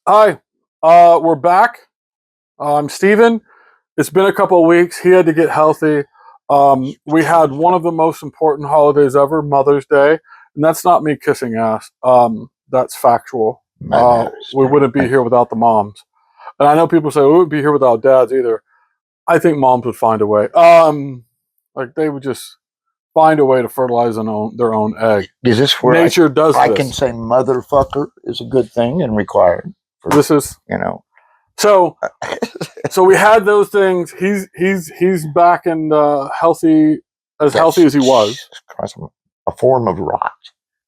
Hi, we're back. I'm Steven. It's been a couple of weeks. He had to get healthy. We had one of the most important holidays ever, Mother's Day, and that's not me kissing ass. That's factual. We wouldn't be here without the moms. And I know people say we wouldn't be here without dads either. I think moms would find a way. Like they would just find a way to fertilize their own egg. Is this where nature does I this? can say motherfucker is a good thing and required? This is, you know. So we had those things. He's back and healthy as he was. A form of rot.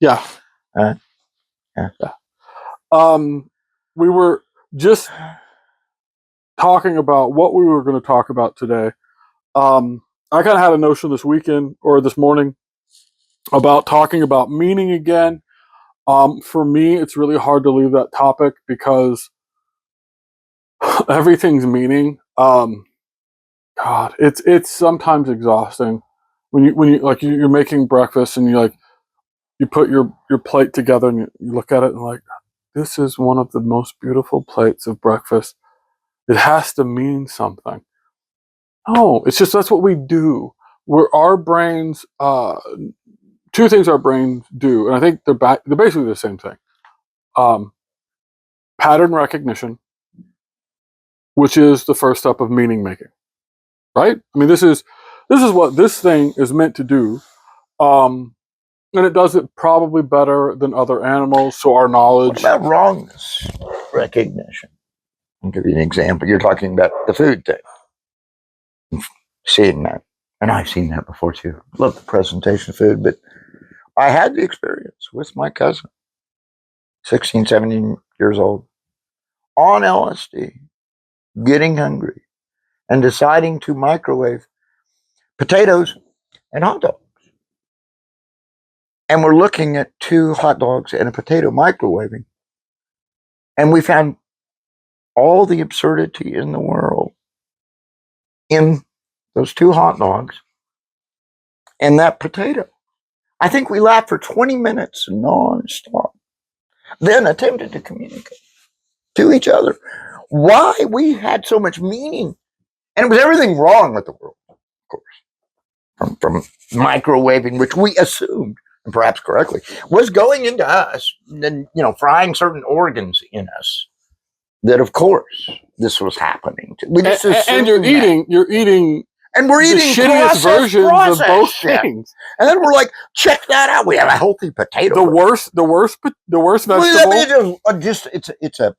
Yeah. Yeah. We were just talking about what we were going to talk about today. I kind of had a notion this weekend or this morning about talking about meaning again. For me, it's really hard to leave that topic because everything's meaning. God, it's sometimes exhausting when you like you're making breakfast and you put your plate together and you look at it and like, this is one of the most beautiful plates of breakfast. It has to mean something. No, it's just that's what we do. Our brains. Two things our brains do, and I think they're basically the same thing. Pattern recognition, which is the first step of meaning making, right? I mean, this is what this thing is meant to do, and it does it probably better than other animals. So our knowledge. What about wrongness recognition? I'll give you an example. You're talking about the food thing, seeing that, and I've seen that before too. Love the presentation of food, but I had the experience with my cousin, 16, 17 years old, on LSD, getting hungry, and deciding to microwave potatoes and hot dogs. And we're looking at 2 hot dogs and a potato microwaving. And we found all the absurdity in the world in those 2 hot dogs and that potato. I think we laughed for 20 minutes non-stop, then attempted to communicate to each other why we had so much meaning. And it was everything wrong with the world, of course, from microwaving, which we assumed, and perhaps correctly, was going into us, and then, frying certain organs in us, that of course this was happening to. We just and you're eating. And we're eating the shittiest versions of both things. And then we're like, check that out. We have a healthy potato. The worst vegetable. It's a,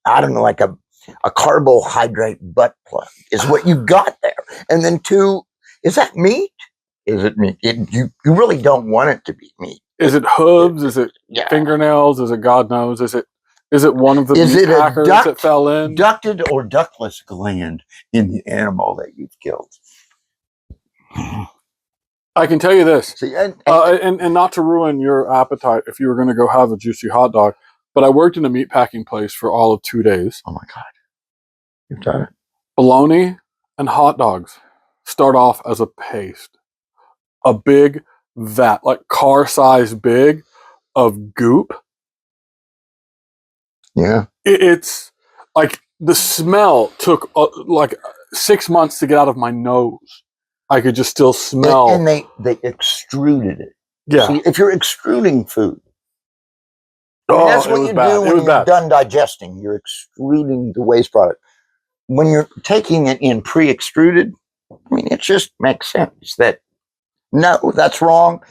I don't know, like a carbohydrate butt plug is what you got there. And then 2, is that meat? Is it meat? You really don't want it to be meat. Is it hooves? Is it fingernails? Is it God knows? Is it one of the meat packers that fell in? Ducted or ductless gland in the animal that you've killed? I can tell you this, and not to ruin your appetite if you were going to go have a juicy hot dog, but I worked in a meat packing place for all of 2 days. Oh my God. You've done it. Bologna and hot dogs start off as a paste. A big vat, like car-size big, of goop. Yeah. It's like the smell took like 6 months to get out of my nose. I could just still smell. And they extruded it. Yeah. See, if you're extruding food, that's what you do when you're done digesting. You're extruding the waste product. When you're taking it in pre-extruded, I mean, it just makes sense that, no, that's wrong.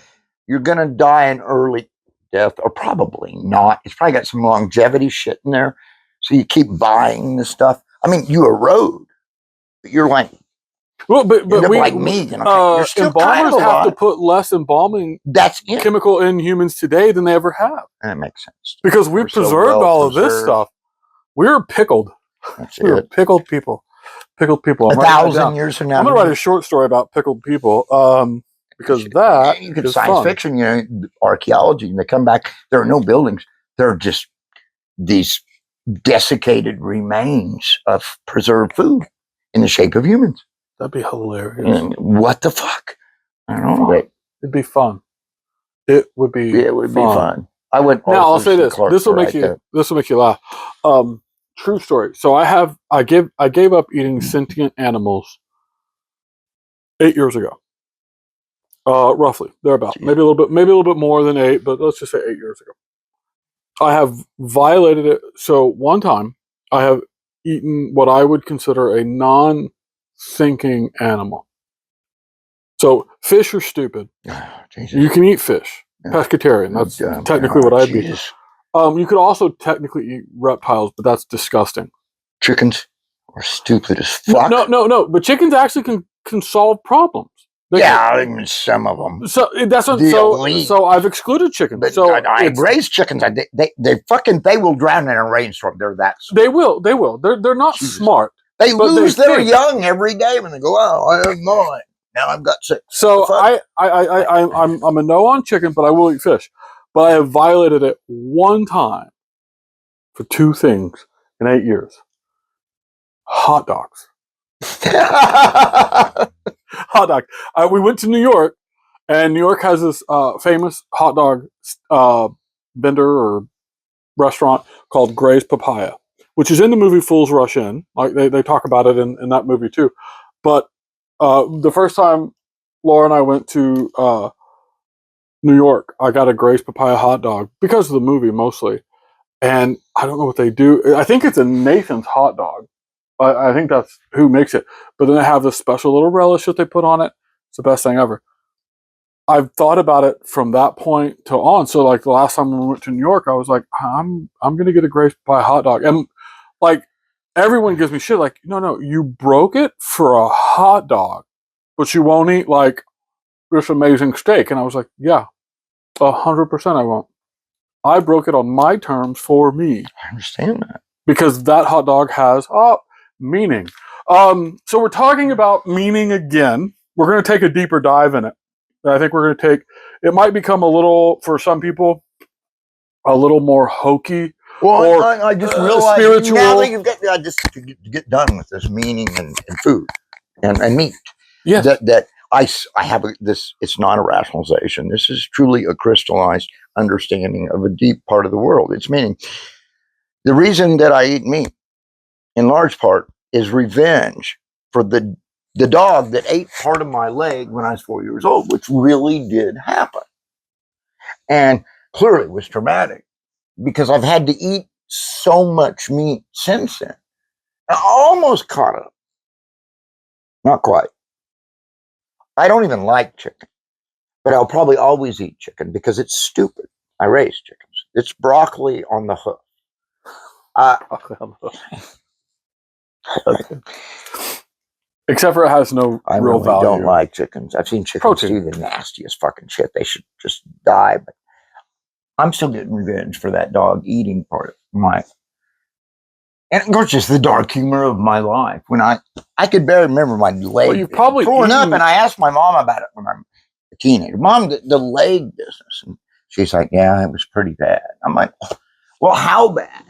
You're going to die an early death, or probably not. It's probably got some longevity shit in there. So you keep buying this stuff. I mean, you erode, but you're like, well, but we like me, you're still embalmers have to put less embalming chemical in humans today than they ever have. That makes sense. Because we preserved all of this stuff. We were pickled. We were pickled people. Pickled people. 1,000 years from now, I'm going to write a short story about pickled people. Because that you could science fiction, archaeology, and they come back. There are no buildings. There are just these desiccated remains of preserved food in the shape of humans. That'd be hilarious. And what the fuck? I don't know. It'd be fun. It would be. It would be fun. I would. Now I'll say this. This will make you laugh. true story. So I gave up eating sentient animals 8 years ago. Roughly, thereabout. Maybe a little bit more than 8, but let's just say 8 years ago. I have violated it. So one time I have eaten what I would consider a non-thinking animal. So fish are stupid. You can eat fish. Pescatarian. That's technically what I'd be. You could also technically eat reptiles, but that's disgusting. Chickens are stupid as fuck. No. But chickens actually can solve problems. I mean, some of them. So that's what. So I've excluded chickens. But so I've raised chickens. They will drown in a rainstorm. They're that smart. They will. They're not smart. They lose their young every day when they go, oh, I have 9. Now I've got 6. So I'm a no on chicken, but I will eat fish. But I have violated it one time for 2 things in 8 years. Hot dogs. Hot dog. We went to New York, and New York has this famous hot dog vendor or restaurant called Gray's Papaya, which is in the movie Fools Rush In. Like they talk about it in that movie too. But the first time Laura and I went to New York, I got a Gray's Papaya hot dog because of the movie mostly. And I don't know what they do. I think it's a Nathan's hot dog. I think that's who makes it. But then they have this special little relish that they put on it. It's the best thing ever. I've thought about it from that point to on. So like the last time we went to New York, I was like, I'm gonna get a Gray's Papaya hot dog. And like everyone gives me shit like, no, you broke it for a hot dog, but you won't eat like this amazing steak. And I was like, yeah, 100% I won't. I broke it on my terms for me. I understand that. Because that hot dog has meaning. So we're talking about meaning again. We're going to take a deeper dive in it. I think we're going to take, it might become a little, for some people, a little more hokey. Well, I just realized spiritual. Now that you've got, just to get done with this meaning and food and meat. Yes. That I have this, it's not a rationalization. This is truly a crystallized understanding of a deep part of the world. It's meaning. The reason that I eat meat, in large part, is revenge for the dog that ate part of my leg when I was 4 years old, which really did happen. And clearly was traumatic because I've had to eat so much meat since then. I almost caught up. Not quite. I don't even like chicken, but I'll probably always eat chicken because it's stupid. I raise chickens. It's broccoli on the hook. Okay. Except for it has no I real really value. don't like chickens. I've seen chickens do the nastiest fucking shit. They should just die. But I'm still getting revenge for that dog eating part of my. And of course, just the dark humor of my life. When I could barely remember my leg. Well, you've probably growing up, and I asked my mom about it when I'm a teenager. Mom, the leg business, and she's like, "Yeah, it was pretty bad." I'm like, "Well, how bad?"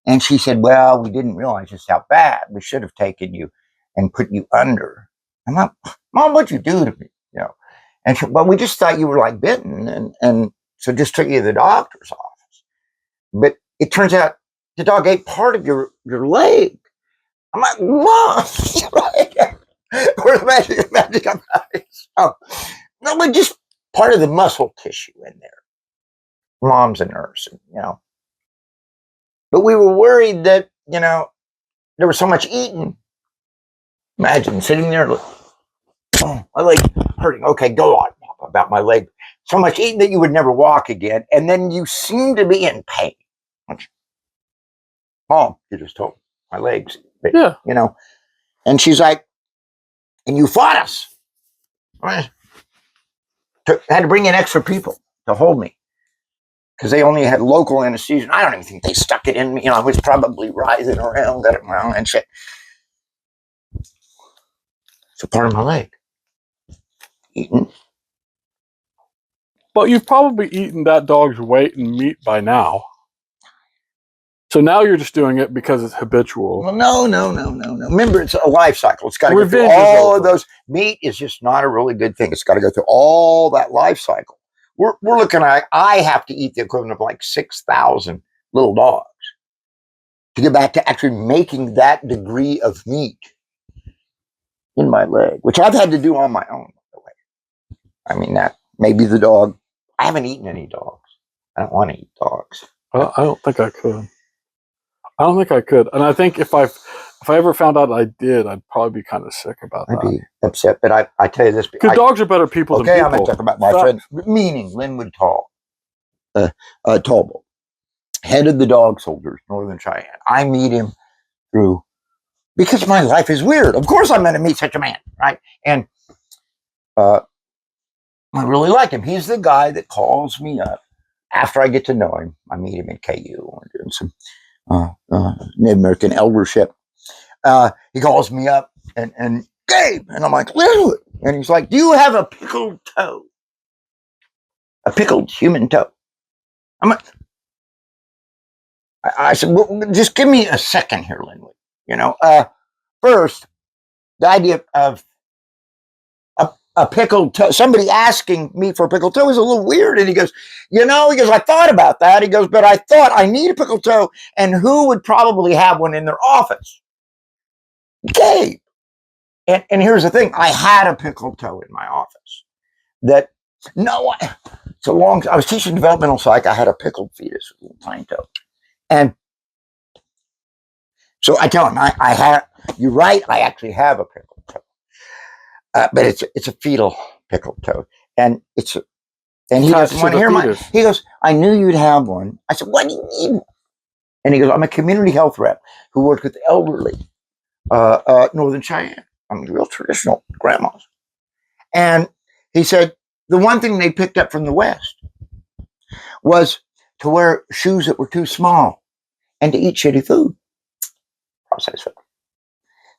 And she said, "Well, we didn't realize just how bad. We should have taken you and put you under." I'm like, "Mom, what'd you do to me?" And she, "Well, we just thought you were like bitten, and so just took you to the doctor's office. But it turns out the dog ate part of your leg." I'm like, "Mom, right? Where's the magic of eyes?" Oh, no, but just part of the muscle tissue in there. Mom's a nurse, But we were worried that, there was so much eating. Imagine sitting there, my leg hurting. Okay, go on about my leg. So much eating that you would never walk again. And then you seem to be in pain. Mom, you just told me my legs. Yeah. And she's like, "And you fought us." Had to bring in extra people to hold me. Because they only had local anesthesia. I don't even think they stuck it in me. I was probably writhing around, got it around and shit. It's a part of my leg. Eaten. But you've probably eaten that dog's weight in meat by now. So now you're just doing it because it's habitual. Well, no. Remember, it's a life cycle. It's got to go through all of those. Meat is just not a really good thing. It's got to go through all that life cycle. We're looking at, I have to eat the equivalent of like 6,000 little dogs to get back to actually making that degree of meat in my leg, which I've had to do on my own, by the way. I mean, that maybe the dog. I haven't eaten any dogs. I don't want to eat dogs. I don't think I could. I don't think I could. And I think if I ever found out I did, I'd probably be kind of sick about I'd that. be upset. But I tell you this. Because dogs are better people than people. I'm going to talk about my friend, meaning Linwood Tallbull, head of the dog soldiers, Northern Cheyenne. I meet him because my life is weird. Of course I'm going to meet such a man, right? And I really like him. He's the guy that calls me up after I get to know him. I meet him in KU. We're doing some Native American eldership. He calls me up and Gabe, and I'm like, Linwood. And he's like, do you have a pickled toe? A pickled human toe? I'm like, I said, well, just give me a second here, Linwood. You know, first, the idea of a pickled toe, somebody asking me for a pickled toe is a little weird. And he goes, I thought about that. He goes, but I thought I need a pickled toe, and who would probably have one in their office? Gabe. And here's the thing. I had a pickled toe in my office I was teaching developmental psych. I had a pickled fetus with a little tiny toe. And so I tell him, you're right, I actually have a pickled toe. But it's a fetal pickled toe. And he doesn't want to hear he goes, I knew you'd have one. I said, what do you need one? And he goes, I'm a community health rep who works with the elderly, Northern Cheyenne. I'm real traditional grandmas. And he said, the one thing they picked up from the West was to wear shoes that were too small and to eat shitty food. Processed food.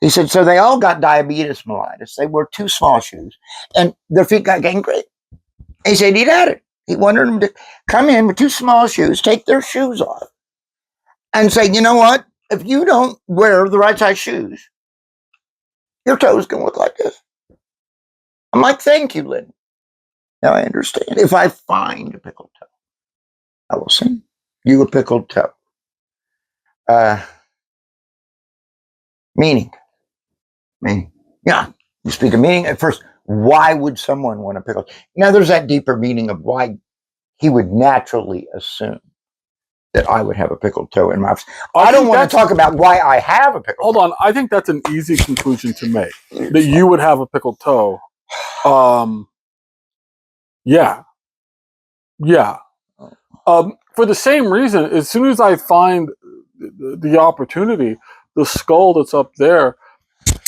He said, so they all got diabetes mellitus. They wore too small shoes and their feet got gangrene. He said he'd had it. He wanted them to come in with too small shoes, take their shoes off, and say, you know what? If you don't wear the right size shoes, your toes can look like this. I'm like, thank you, Lynn. Now I understand. If I find a pickled toe, I will send you a pickled toe. Meaning. Yeah, you speak of meaning. At first, why would someone want a pickle? Now there's that deeper meaning of why he would naturally assume that I would have a pickled toe in my office. I don't want to talk about why I have a pickled toe. Hold on. I think that's an easy conclusion to make. That you would have a pickled toe. Yeah. For the same reason, as soon as I find the opportunity, the skull that's up there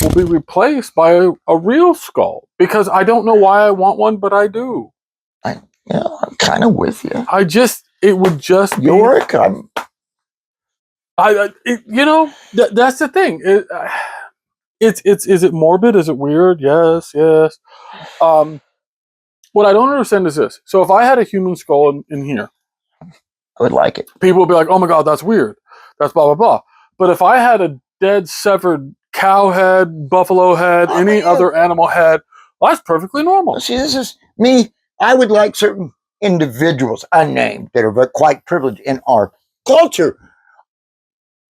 will be replaced by a real skull. Because I don't know why I want one, but I do. I'm kind of with you. It would just be... York, that's the thing. Is it morbid? Is it weird? Yes. What I don't understand is this. So if I had a human skull in here, I would like it. People would be like, oh my God, that's weird. That's blah, blah, blah. But if I had a dead, severed cow head, buffalo head, any other animal head, well, that's perfectly normal. See, this is me. I would like certain individuals, unnamed, that are quite privileged in our culture.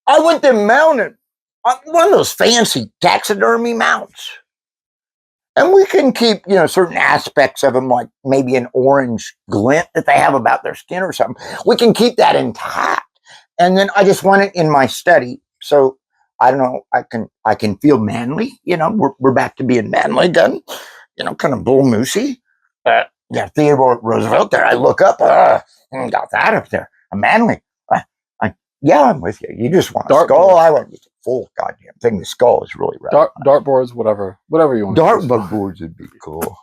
I want them mounted on one of those fancy taxidermy mounts. And we can keep, certain aspects of them, like maybe an orange glint that they have about their skin or something. We can keep that intact. And then I just want it in my study. So I don't know, I can feel manly. We're back to being manly again. Kind of bull moosey. Theodore Roosevelt there. I look up, got that up there. I'm manly. I'm with you. You just want a skull. I want a full goddamn thing. The skull is really right. Dartboards, whatever you want. Dartboards would be cool.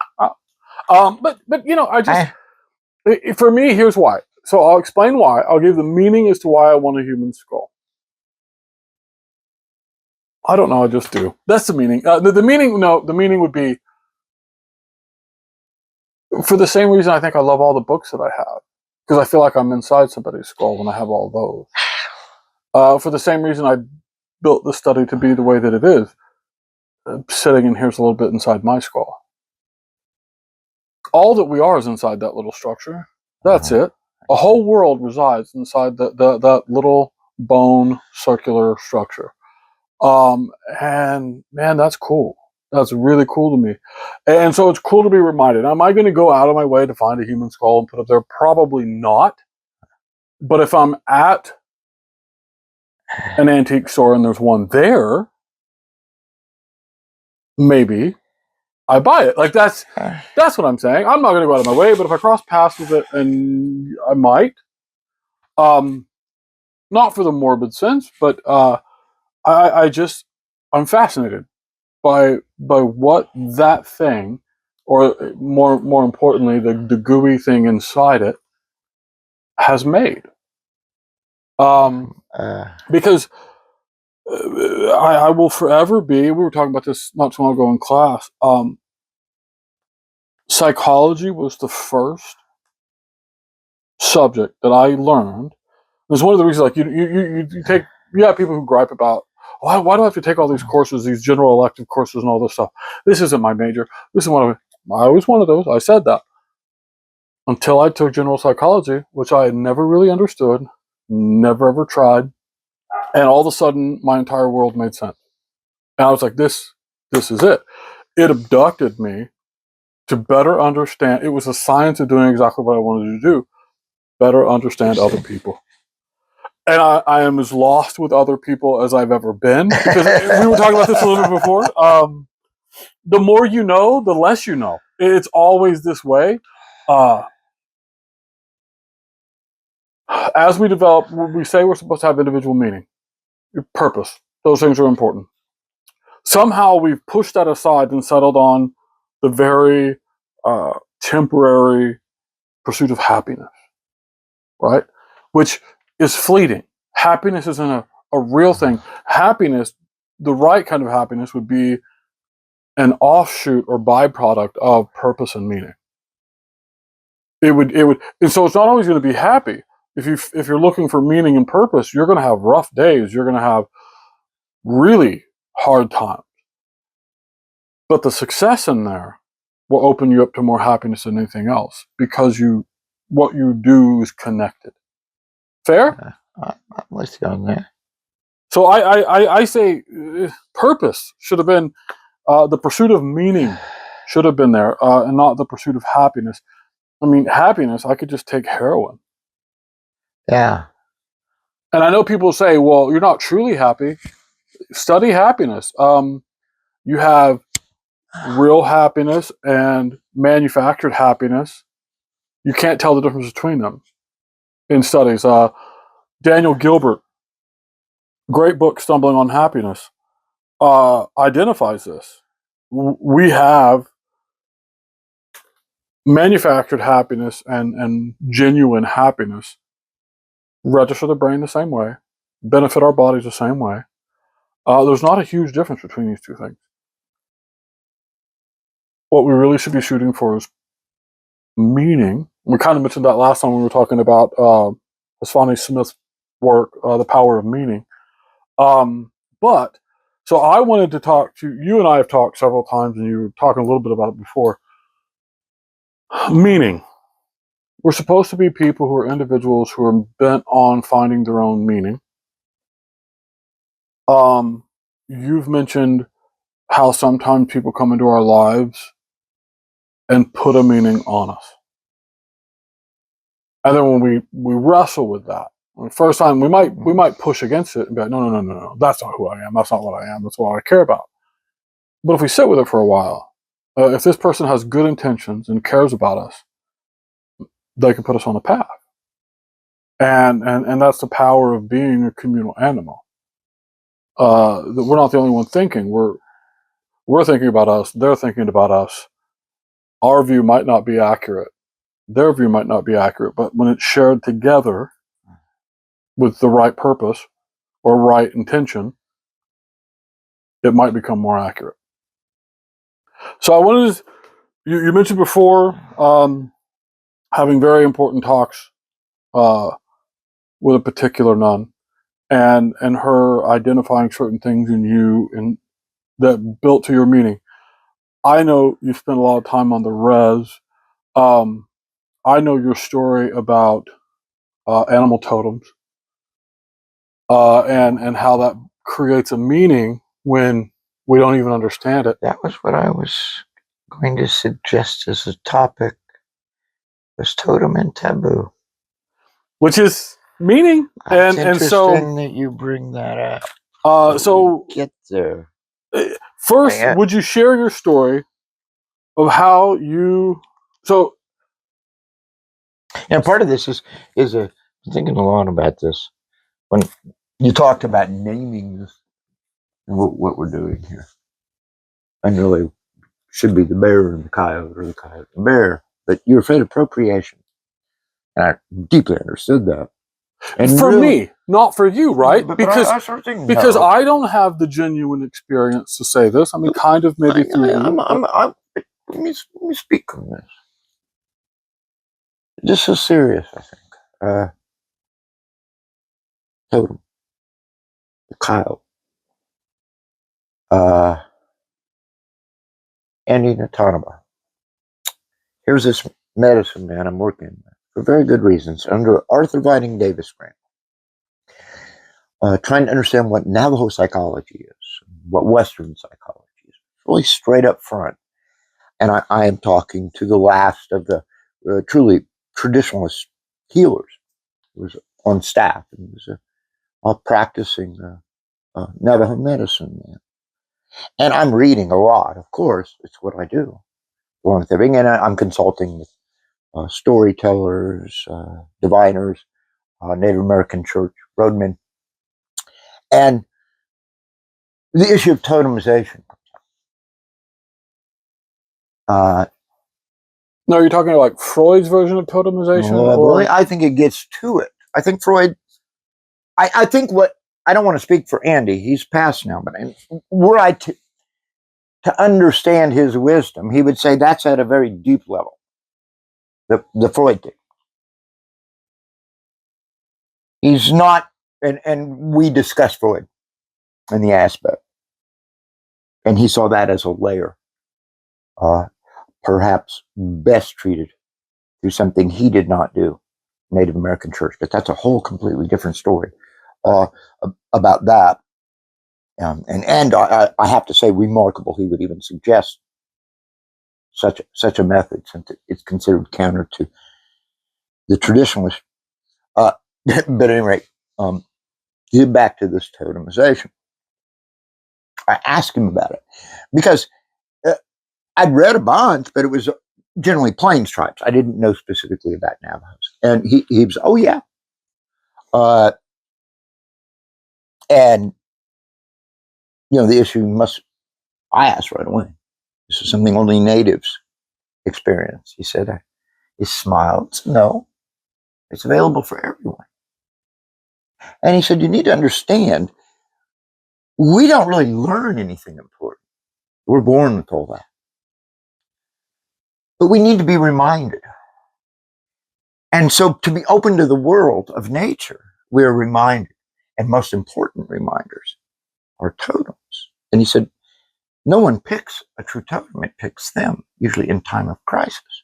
For me, here's why. So I'll explain why. I'll give the meaning as to why I want a human skull. I don't know. I just do. That's the meaning. The meaning would be for the same reason I think I love all the books that I have, because I feel like I'm inside somebody's skull when I have all those. For the same reason I built the study to be the way that it is, sitting in here's a little bit inside my skull. All that we are is inside that little structure. That's it. A whole world resides inside that little bone circular structure. And man, that's cool. That's really cool to me. And so it's cool to be reminded. Am I going to go out of my way to find a human skull and put it there? Probably not. But if I'm at an antique store and there's one there, maybe I buy it. Like that's what I'm saying. I'm not going to go out of my way, but if I cross paths with it, and I might, not for the morbid sense, but I'm fascinated by what that thing, or more importantly, the gooey thing inside it, has made. Because I will forever be. We were talking about this not too long ago in class. Psychology was the first subject that I learned. It's one of the reasons, like you take, you have people who gripe about, why do I have to take all these courses, these general elective courses and all this stuff? This isn't my major. This is I was one of those. I said that until I took general psychology, which I had never really understood, never ever tried, and all of a sudden my entire world made sense. And I was like, this is it. It abducted me to better understand. It was a science of doing exactly what I wanted to do, better understand other people. And I am as lost with other people as I've ever been. Because we were talking about this a little bit before. The more you know, the less you know. It's always this way. As we develop, we say we're supposed to have individual meaning, purpose. Those things are important. Somehow we've pushed that aside and settled on the very temporary pursuit of happiness, right? Which is fleeting. Happiness isn't a real thing. Happiness, the right kind of happiness, would be an offshoot or byproduct of purpose and meaning. It would, and so it's not always going to be happy. If you're looking for meaning and purpose, you're going to have rough days. You're going to have really hard times. But the success in there will open you up to more happiness than anything else, because what you do is connected. Fair? I'm with you on that. So I say purpose should have been, the pursuit of meaning should have been there, and not the pursuit of happiness. I mean, happiness, I could just take heroin. Yeah. And I know people say, well, you're not truly happy. Study happiness. You have real happiness and manufactured happiness. You can't tell the difference between them in studies. Daniel Gilbert, great book, Stumbling on Happiness, identifies this. We have manufactured happiness and genuine happiness register the brain the same way, benefit our bodies the same way. There's not a huge difference between these two things. What we really should be shooting for is meaning. We kind of mentioned that last time when we were talking about Asfani Smith's work, The Power of Meaning. But so I wanted to talk to you, and I have talked several times, and you were talking a little bit about it before. Meaning. We're supposed to be people who are individuals who are bent on finding their own meaning. You've mentioned how sometimes people come into our lives and put a meaning on us. And then when we wrestle with that, the first time we might push against it and be like, no, that's not who I am. That's not what I am. That's what I care about. But if we sit with it for a while, if this person has good intentions and cares about us, they can put us on a path. And that's the power of being a communal animal. We're not the only one thinking. We're thinking about us. They're thinking about us. Our view might not be accurate. Their view might not be accurate. But when it's shared together with the right purpose or right intention, it might become more accurate. So I wanted to, you mentioned before having very important talks with a particular nun, and her identifying certain things in you and that built to your meaning. I know you spent a lot of time on the res. I know your story about animal totems. and how that creates a meaning when we don't even understand it. That was what I was going to suggest as a topic, was Totem and Taboo. Which is meaning. It's and interesting so that you bring that up. so Get there. first, Yeah. would you share your story of how you so And part of this is I'm thinking a lot about this when you talked about naming this and what we're doing here. And really should be the bear and the coyote, or the coyote and the bear. But you're afraid of appropriation. And I deeply understood that. And for really, me, not for you, right? but because I sort of think, because no. I don't have the genuine experience to say this. I mean, kind of maybe through you. Let me speak on this. This is serious, I think. Totem, the coyote, Andy Natanaba. Here's this medicine man I'm working with for very good reasons under Arthur Vining Davis grant. Trying to understand what Navajo psychology is, what Western psychology is, really straight up front. And I am talking to the last of the truly traditionalist healers who was on staff and was practicing Navajo medicine. Man. And I'm reading a lot, of course, it's what I do, along with everything. And I'm consulting with storytellers, diviners, Native American church, roadmen. And the issue of totemization. No, you're talking about like Freud's version of totemization? Or I think it gets to it. I think Freud, I think I don't want to speak for Andy, he's passed now, but were I to understand his wisdom, he would say that's at a very deep level, the Freud thing. He's not, and we discussed Freud in the aspect, and he saw that as a layer, perhaps best treated through something he did not do, Native American church, but that's a whole completely different story about that. And I have to say, remarkable he would even suggest such a method, since it's considered counter to the traditionalist. But at any rate, get back to this totemization. I asked him about it because I'd read a bunch, but it was generally Plains tribes. I didn't know specifically about Navajos. And he was, oh yeah. And, the issue I asked right away, this is something only natives experience. He said, he smiled, no, it's available for everyone. And he said, you need to understand, we don't really learn anything important. We're born with all that. But we need to be reminded. And so to be open to the world of nature, we are reminded. And most important reminders are totems. And he said, no one picks a true totem, it picks them, usually in time of crisis.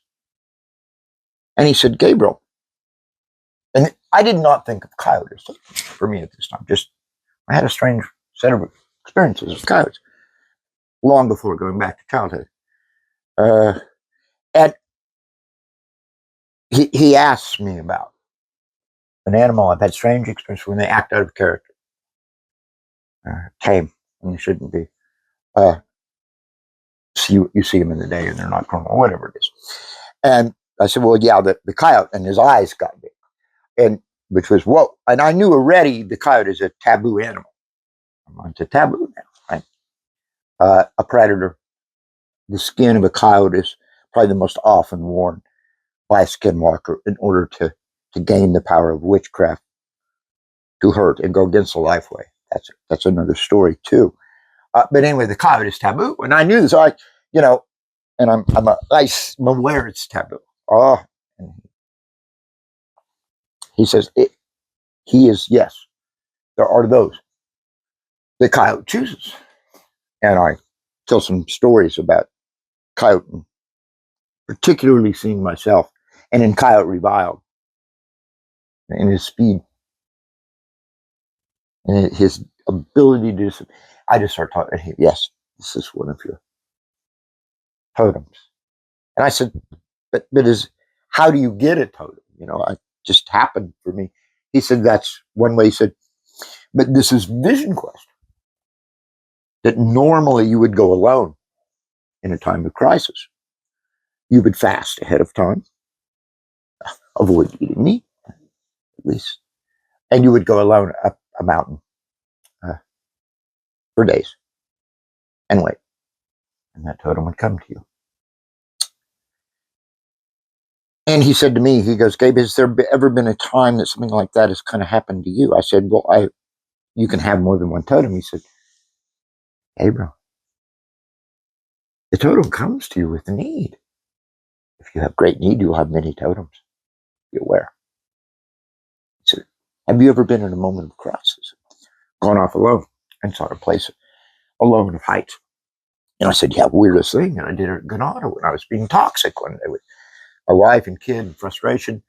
And he said, Gabriel, and I did not think of coyotes for me at this time. Just, I had a strange set of experiences with coyotes long before going back to childhood. And he asked me about an animal I've had strange experiences when they act out of character. Tame when they shouldn't be. So you see them in the day and they're not normal, whatever it is. And I said, well, yeah, the coyote, and his eyes got big. And which was, whoa. And I knew already the coyote is a taboo animal. I'm on to taboo now, right? A predator. The skin of a coyote is probably the most often worn by a skinwalker in order to gain the power of witchcraft to hurt and go against the life way. That's another story too. But anyway, the coyote is taboo, and I knew this. And I'm aware it's taboo. Oh, and he says he is, yes. There are those the coyote chooses, and I tell some stories about coyote, and particularly seeing myself, and in Coyote Reviled, in his speed. And his ability to do, I just started talking to him. Yes, this is one of your totems. And I said, but how do you get a totem? It just happened for me. He said, that's one way. He said, but this is Vision Quest. That normally you would go alone in a time of crisis. You would fast ahead of time, avoid eating meat, at least. And you would go alone up a mountain for days and wait. And that totem would come to you. And he said to me, he goes, Gabe, has there ever been a time that something like that has kind of happened to you? I said, well, you can have more than one totem. He said, hey, bro, the totem comes to you with need. If you have great need, you'll have many totems. Be aware. He said, have you ever been in a moment of crisis, gone off alone and sought a place alone of heights? And I said, yeah, weirdest thing. And I did it at Granada when I was being toxic one day with my wife and kid and frustration.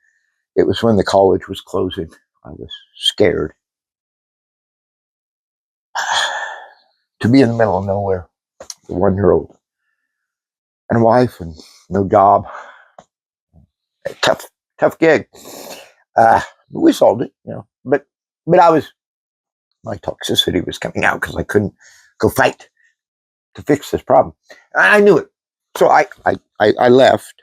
It was when the college was closing. I was scared to be in the middle of nowhere, a 1-year-old and a wife and no job. A tough gig. We solved it, but my toxicity was coming out because I couldn't go fight to fix this problem. I knew it. So I left.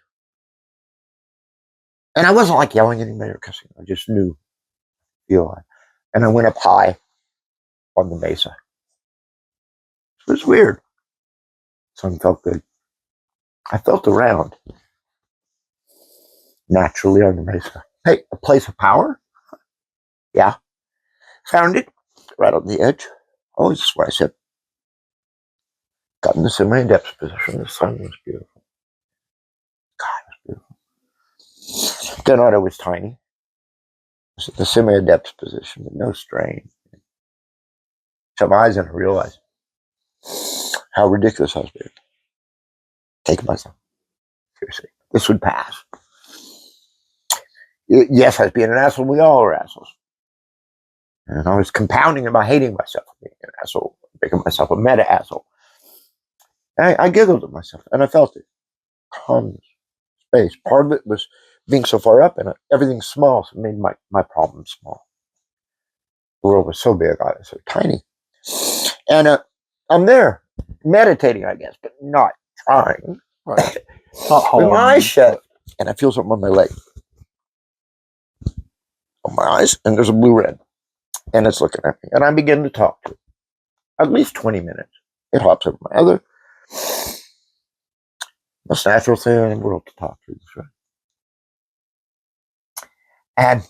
And I wasn't like yelling at anybody or cussing. I just knew. And I went up high on the mesa. It was weird. Sun felt good. I felt around naturally on the mesa. Hey, a place of power? Yeah. Found it right on the edge. Oh, this is where I said. Got in the semi-depth position. The sun was beautiful. God, it was beautiful. Granada was tiny. It was at the semi-depth position, but no strain. Shut my eyes and I realized how ridiculous I was being. Taking myself seriously. This would pass. Yes, I was being an asshole. We all are assholes. And I was compounding it by hating myself for being an asshole, making myself a meta asshole. And I giggled at myself and I felt it. Calm space. Part of it was being so far up and everything's small, so it made my problem small. The world was so big, I was so tiny. And I'm there, meditating, I guess, but not trying. Right. Not with my eyes shut, and I feel something on my leg. On my eyes, and there's a blue red. And it's looking at me. And I begin to talk to it. At least 20 minutes. It hops over my other. Most natural thing in the world to talk to this, right? And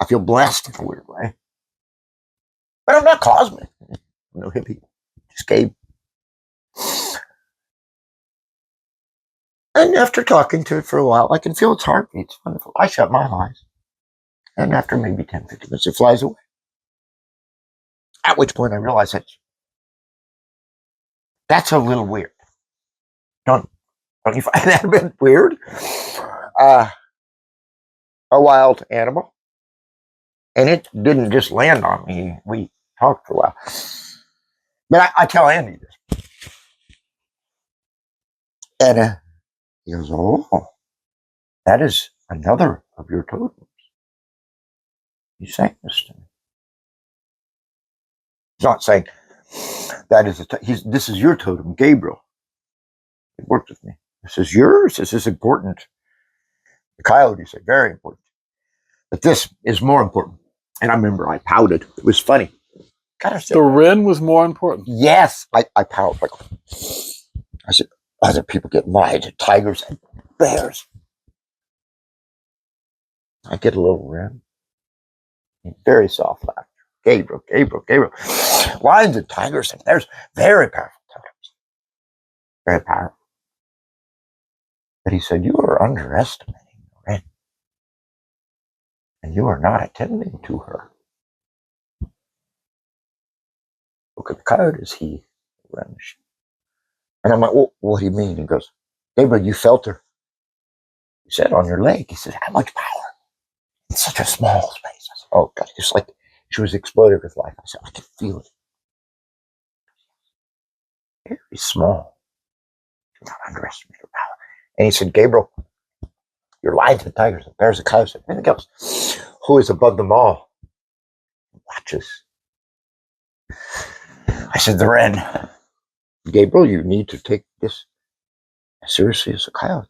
I feel blessed in a weird way. But I'm not cosmic. I'm no hippie. Just Gabe. And after talking to it for a while, I can feel its heartbeat. It's wonderful. I shut my eyes. And after maybe 10, 15 minutes, it flies away. At which point I realize that's a little weird. Don't you find that a bit weird? A wild animal. And it didn't just land on me. We talked for a while. But I tell Andy this. And he goes, oh, that is another of your totems. He's saying this to me. He's not saying that is this is your totem, Gabriel. It worked with me. This is yours. This is important. The coyote said, very important. But this is more important. And I remember I pouted. It was funny. The Ren was more important. Yes. I pouted. I said, other people get lied at tigers and bears. I get a little Ren. Very soft laughter. Gabriel. Lions and tigers and bears, very powerful totems. Very powerful. But he said, you are underestimating the Ren. And you are not attending to her. Look at the coyote as he runs. And I'm like, well, what do you mean? He goes, Gabriel, you felt her. He said, on your leg. He said, how much power? In such a small space. I said, oh, God, just like She was exploded with life. I said, I can feel it. Very small. Do not underestimate her power. And he said, Gabriel, your lions and tigers and bears and cows and everything else, who is above them all, watches. I said, the wren. Gabriel, you need to take this as seriously as a cloud.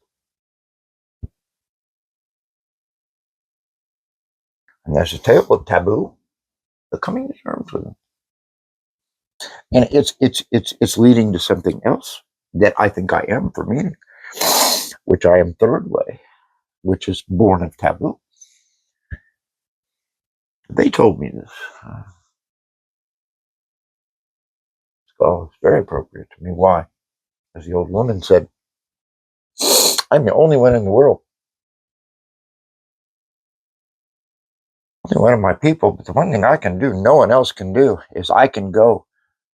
And there's a tale of taboo, but coming to terms with them. And it's leading to something else that I think I am for me, which I am third way, which is born of taboo. They told me this. So it's very appropriate to me. Why? As the old woman said, I'm the only one in the world. Only one of my people, but the one thing I can do, no one else can do, is I can go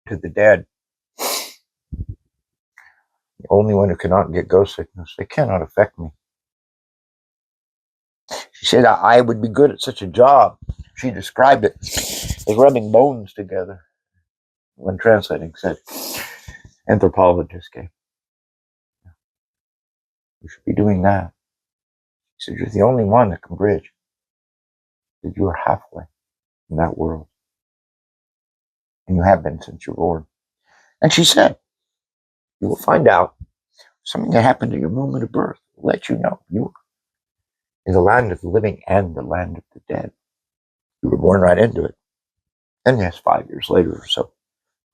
to the dead. The only one who cannot get ghost sickness. They cannot affect me. She said I would be good at such a job. She described it as rubbing bones together. When translating, said, anthropologist came. You should be doing that. She said, you're the only one that can bridge. That you are halfway in that world. And you have been since you're born. And she said, you will find out something that happened at your moment of birth will let you know you are in the land of the living and the land of the dead. You were born right into it. And yes, 5 years later or so,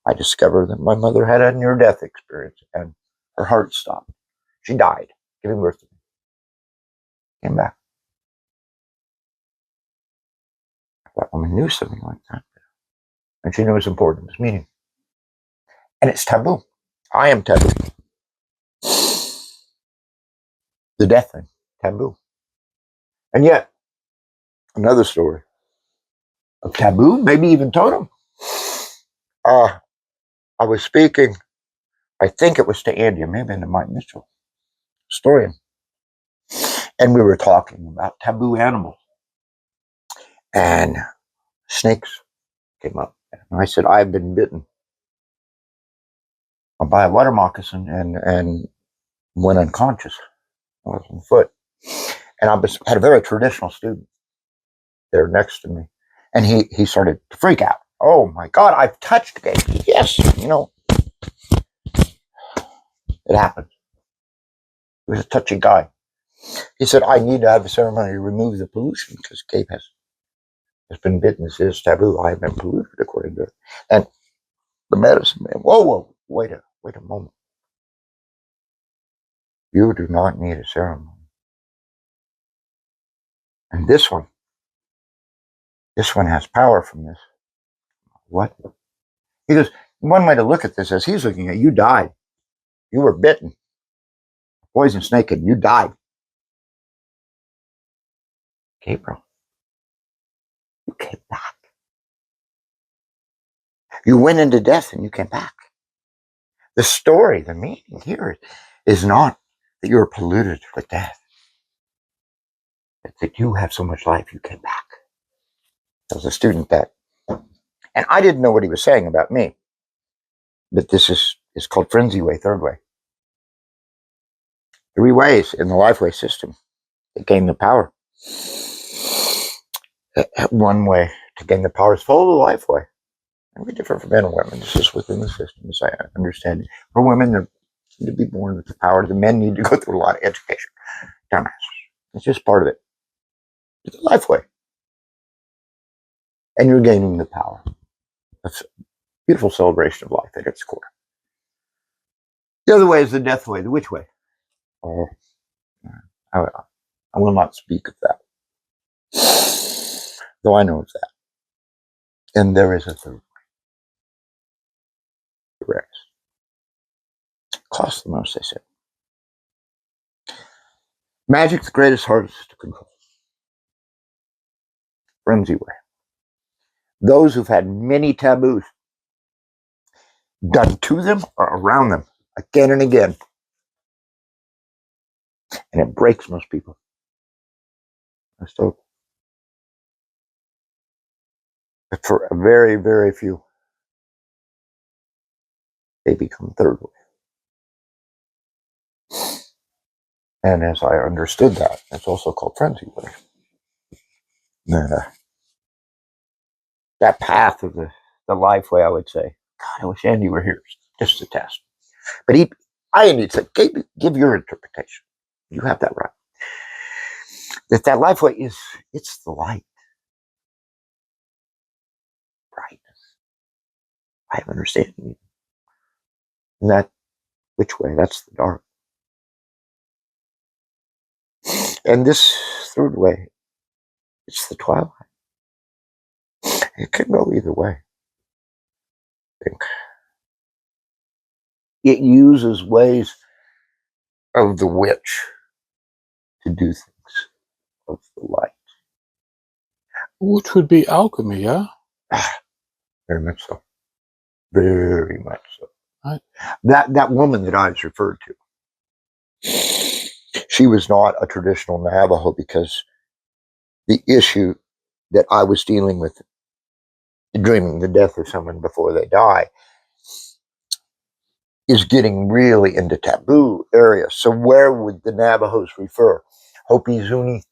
I discovered that my mother had a near-death experience and her heart stopped. She died, giving birth to me. Came back. That woman knew something like that. And she knew it was important, this meaning. And it's taboo. I am taboo. The death thing, taboo. And yet, another story of taboo, maybe even totem. I was speaking, I think it was to Andy, maybe to Mike Mitchell, historian. And we were talking about taboo animals. And snakes came up. And I said, I've been bitten by a water moccasin and went unconscious. I was on foot. And I had a very traditional student there next to me. And he started to freak out. Oh my God, I've touched Gabe. Yes, it happened. He was a touchy guy. He said, I need to have a ceremony to remove the pollution because Gabe has been bitten. This is taboo. I have been polluted according to it. And the medicine man, whoa, wait a moment. You do not need a ceremony. And this one has power from this. What? He goes, one way to look at this is he's looking at you died. You were bitten. Poison snake and you died. Gabriel, you came back. You went into death and you came back. The story, the meaning here is not that you were polluted with death. It's that you have so much life you came back. There was a student that, and I didn't know what he was saying about me, but this is called frenzy way, third way. 3 ways in the lifeway system to gain the power. One way to gain the power is follow the lifeway. It'll be different for men and women. This is within the system, as I understand it. For women, they're to be born with the power. The men need to go through a lot of education. Dumbass. It's just part of it. It's a lifeway. And you're gaining the power. That's a beautiful celebration of life at its core. The other way is the death way, the which way? Oh, I will not speak of that. Though I know of that. And there is a third way. The rarest. Costs the most, they said. Magic, the greatest, hardest to control. Frenzy way. Those who've had many taboos done to them or around them again and again. And it breaks most people. So But for a very, very few, they become third way. And as I understood that, it's also called frenzy way. That path of the life way, I would say, God, I wish Andy were here just to test. But I need to give your interpretation. You have that right. That life way it's the light. Brightness. I have understanding. And that, which way? That's the dark. And this third way, it's the twilight. It can go either way. I think it uses ways of the witch to do things of the light. Which would be alchemy, yeah? Very much so. Very much so. Right. That woman that I was referred to, she was not a traditional Navajo because the issue that I was dealing with, dreaming the death of someone before they die, is getting really into taboo areas. So where would the Navajos refer? Hopi, Zuni,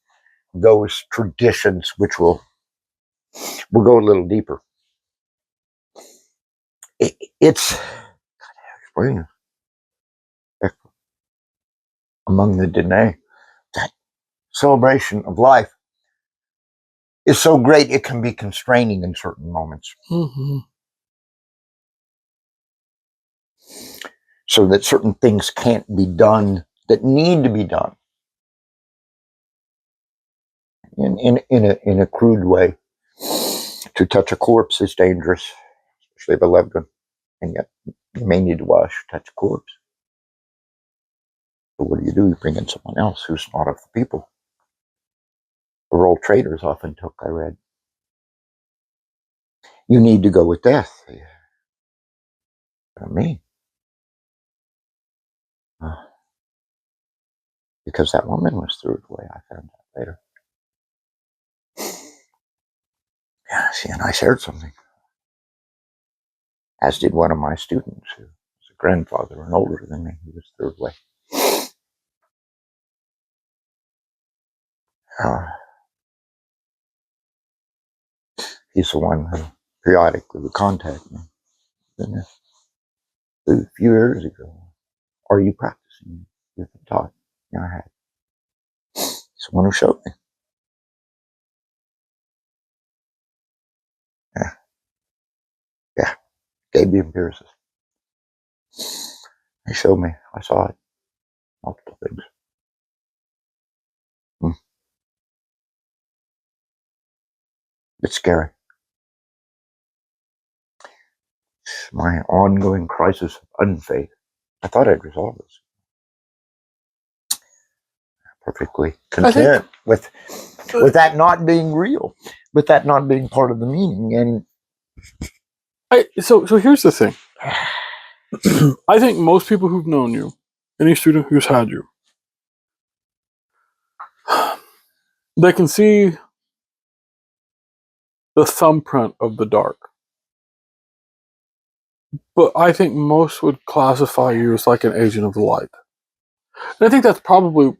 those traditions, which will go a little deeper. It's among the Dene, that celebration of life is so great it can be constraining in certain moments. Mm-hmm. So that certain things can't be done that need to be done in a crude way. To touch a corpse is dangerous, especially a loved one, and yet you may need to touch a corpse. But what do? You bring in someone else who's not of the people. The role traders often took, I read. You need to go with death. Me. Because that woman was threw it away, I found out later. Yeah, see, and I shared something. As did one of my students, who was a grandfather and older than me, who was threw away. He's the one who periodically would contact me. And a few years ago, are you practicing? You've been taught. Yeah, I had. He's the one who showed me. Yeah. Gave the empiricist. He showed me. I saw it. Multiple things. It's scary. It's my ongoing crisis of unfaith. I thought I'd resolve this. Perfectly content with that not being real, with that not being part of the meaning. And so here's the thing. I think most people who've known you, any student who's had you, they can see the thumbprint of the dark. But I think most would classify you as like an agent of the light. And I think that's probably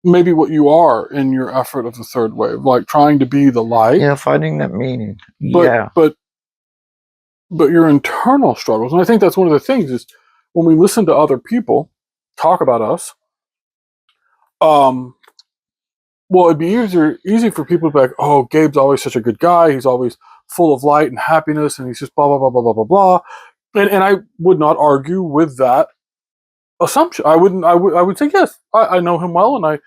maybe what you are in your effort of the third wave, like trying to be the light. Yeah, finding that meaning. But your internal struggles, and I think that's one of the things is when we listen to other people talk about us, well, it'd be easy for people to be like, oh, Gabe's always such a good guy. He's always full of light and happiness, and he's just blah, blah, blah, blah, blah, blah, blah. And I would not argue with that assumption. I would say, yes, I know him well, and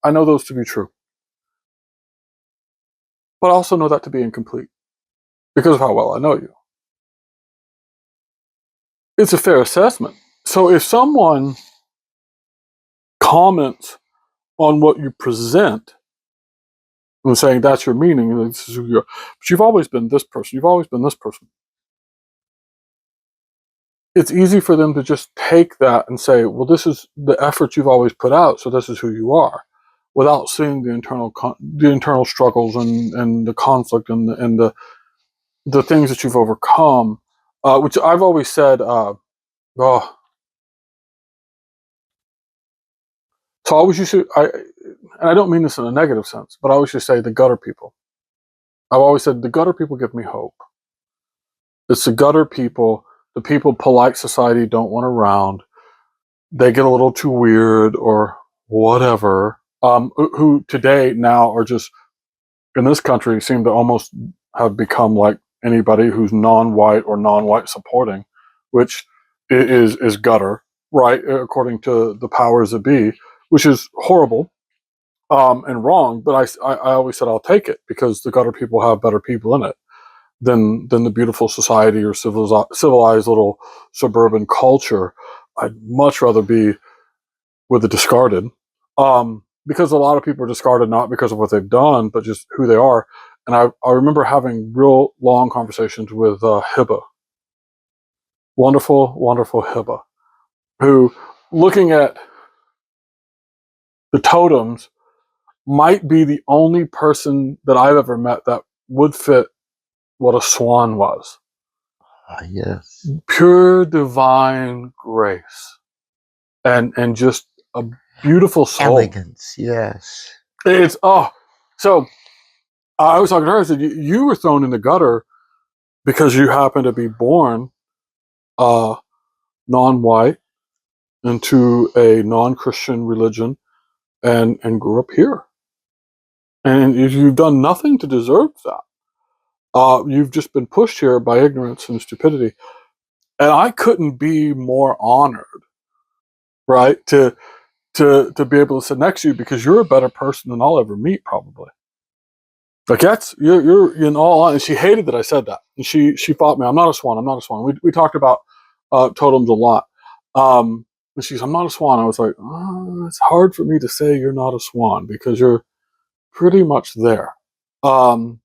I know those to be true. But I also know that to be incomplete because of how well I know you. It's a fair assessment. So if someone comments on what you present and saying that's your meaning, this is who you are, but you've always been this person, you've always been this person, it's easy for them to just take that and say, well, this is the effort you've always put out, so this is who you are. without seeing the internal struggles and the conflict and the things that you've overcome, which I've always said. Oh, so I always used to, and I don't mean this in a negative sense, but I always just say the gutter people. I've always said the gutter people give me hope. It's the gutter people, the people polite society don't want around. They get a little too weird or whatever. Who today now are just in this country seem to almost have become like anybody who's non-white or non-white supporting, which is gutter, right? According to the powers that be, which is horrible and wrong. But I always said I'll take it because the gutter people have better people in it than the beautiful society or civilized little suburban culture. I'd much rather be with the discarded, because a lot of people are discarded not because of what they've done, but just who they are. And I remember having real long conversations with Hibba, wonderful, wonderful Hibba, who, looking at the totems, might be the only person that I've ever met that would fit what a swan was. Yes. Pure divine grace. And just a beautiful soul. Elegance, yes. It's so I was talking to her. I said, "You were thrown in the gutter because you happen to be born non-white into a non-Christian religion and grew up here, and you've done nothing to deserve that. You've just been pushed here by ignorance and stupidity." And I couldn't be more honored, right, to be able to sit next to you because you're a better person than I'll ever meet, probably. Like you're in all, and she hated that I said that, and she fought me. I'm not a swan. I'm not a swan. We talked about totems a lot, and she's I'm not a swan. I was like, it's hard for me to say you're not a swan because you're pretty much there. And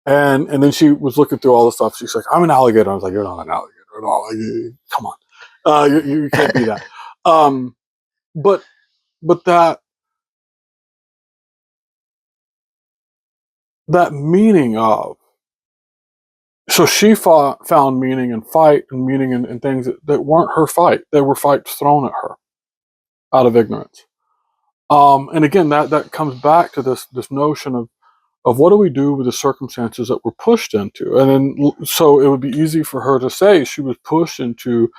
then she was looking through all the stuff. She's like, I'm an alligator. I was like, you're not an alligator at all. Like, come on, you can't be that. But that meaning of, so she found meaning in fight and meaning in things that weren't her fight. They were fights thrown at her out of ignorance. And again, that comes back to this notion of what do we do with the circumstances that we're pushed into. And then so it would be easy for her to say she was pushed into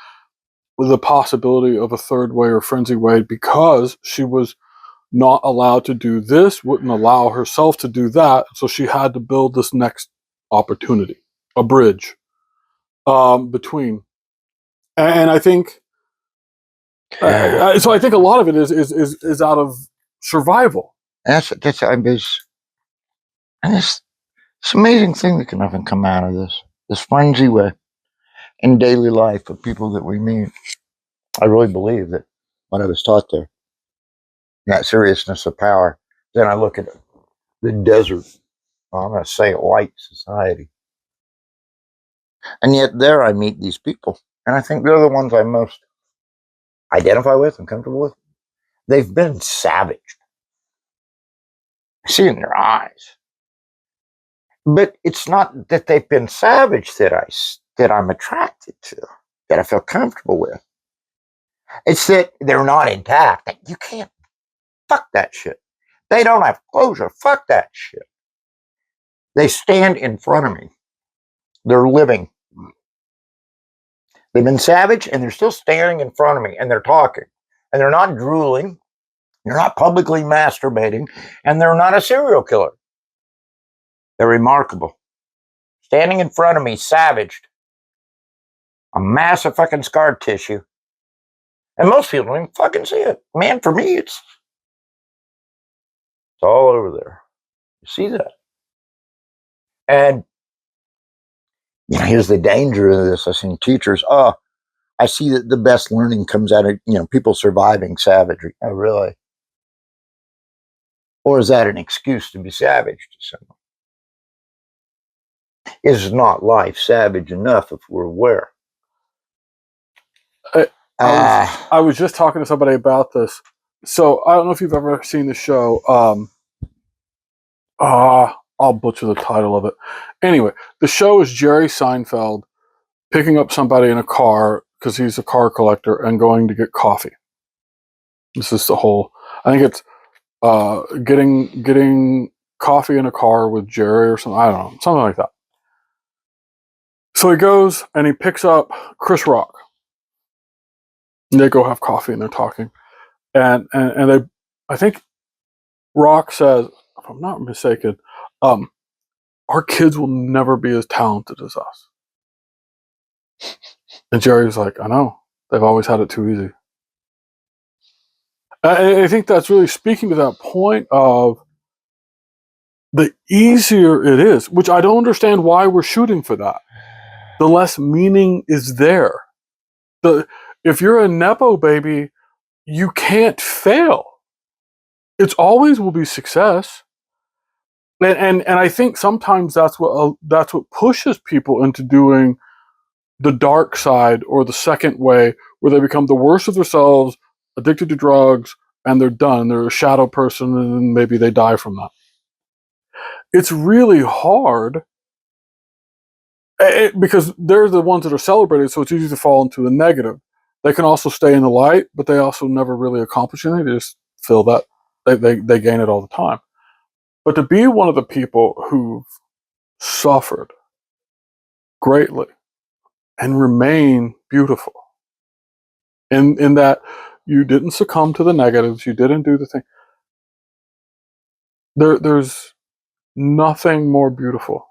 the possibility of a third way or frenzy way because she was not allowed to do this, wouldn't allow herself to do that. So she had to build this next opportunity, a bridge between. And I think, so I think a lot of it is out of survival. That's and this amazing thing that can often come out of this frenzy way in daily life of people that we meet. I really believe that what I was taught there, that seriousness of power. Then I look at the desert. I'm going to say white society, and yet there I meet these people, and I think they're the ones I most identify with and comfortable with. They've been savaged. I see it in their eyes. But it's not that they've been savaged that I'm attracted to, that I feel comfortable with. It's that they're not intact. That you can't fuck that shit. They don't have closure. Fuck that shit. They stand in front of me. They're living. They've been savage and they're still standing in front of me and they're talking. And they're not drooling. They're not publicly masturbating. And they're not a serial killer. They're remarkable. Standing in front of me, savaged. A mass of fucking scar tissue. And most people don't even fucking see it. Man, for me, it's all over there. You see that? And here's the danger of this. I've seen teachers, I see that the best learning comes out of, people surviving savagery. Oh, really? Or is that an excuse to be savage to someone? Is not life savage enough if we're aware? I was just talking to somebody about this. So I don't know if you've ever seen the show. I'll butcher the title of it. Anyway, the show is Jerry Seinfeld picking up somebody in a car because he's a car collector and going to get coffee. This is the whole. I think it's getting coffee in a car with Jerry or something. I don't know, something like that. So he goes and he picks up Chris Rock. And they go have coffee and they're talking, and they, I think Rock says, if I'm not mistaken, our kids will never be as talented as us. And Jerry's like, I know, they've always had it too easy. I think that's really speaking to that point of the easier it is, which I don't understand why we're shooting for that. The less meaning is there. If you're a Nepo baby, you can't fail. It's always will be success. And I think sometimes that's what pushes people into doing the dark side or the second way, where they become the worst of themselves, addicted to drugs, and they're done. They're a shadow person, and maybe they die from that. It's really hard because they're the ones that are celebrated, so it's easy to fall into the negative. They can also stay in the light, but they also never really accomplish anything. They just feel that they gain it all the time. But to be one of the people who've suffered greatly and remain beautiful in that you didn't succumb to the negatives, you didn't do the thing. There's nothing more beautiful